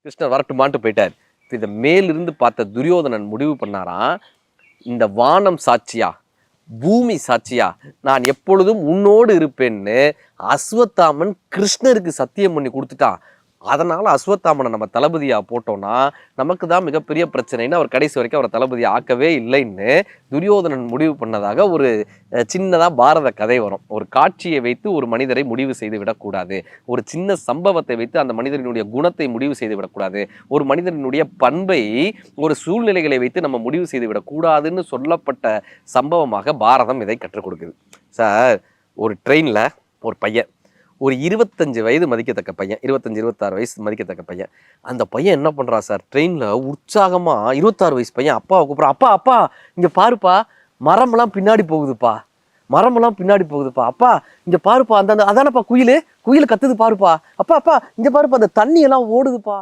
கிருஷ்ணர் வரட்டுமான்ட்டு போயிட்டார். இதை மேலிருந்து பார்த்த துரியோதனன் முடிவு பண்ணாராம், இந்த வானம் சாட்சியா பூமி சாட்சியா நான் எப்பொழுதும் உன்னோடு இருப்பேன்னு அஸ்வத்தாமன் கிருஷ்ணருக்கு சத்தியம் பண்ணி கொடுத்துட்டான். அதனால அஸ்வத்தாமனை நம்ம தளபதியா போட்டோம்னா நமக்கு தான் மிகப்பெரிய பிரச்சனைன்னு அவர் கடைசி வரைக்கும் அவரை தளபதி ஆக்கவே இல்லைன்னு துரியோதனன் முடிவு பண்ணதாக ஒரு சின்னதா பாரத கதை வரும். ஒரு காட்சியை வைத்து ஒரு மனிதரை முடிவு செய்து விடக்கூடாது, ஒரு சின்ன சம்பவத்தை வைத்து அந்த மனிதனுடைய குணத்தை முடிவு செய்து விடக்கூடாது, ஒரு மனிதனுடைய பண்பை ஒரு சூழ்நிலைகளை வைத்து நம்ம முடிவு செய்து விடக்கூடாதுன்னு சொல்லப்பட்ட சம்பவமாக பாரதம் இதை கற்றுக் கொடுக்குது. சார், ஒரு ட்ரெயின்ல ஒரு பையன், ஒரு 25 வயது மதிக்கத்தக்க பையன், 25-26 வயசு மதிக்கத்தக்க பையன். அந்த பையன் என்ன பண்ணுறான் சார், ட்ரெயினில் உற்சாகமாக 26 வயசு பையன் அப்பாவை கூப்பிட்றான். அப்பா அப்பா இங்கே பாருப்பா, மரமெல்லாம் பின்னாடி போகுதுப்பா, மரமெல்லாம் பின்னாடி போகுதுப்பா, அப்பா இங்கே பாருப்பா, அந்த அதானப்பா குயில் கத்துது பாருப்பா, அப்பா அப்பா இங்கே பாருப்பா, அந்த தண்ணி எல்லாம் ஓடுதுப்பா.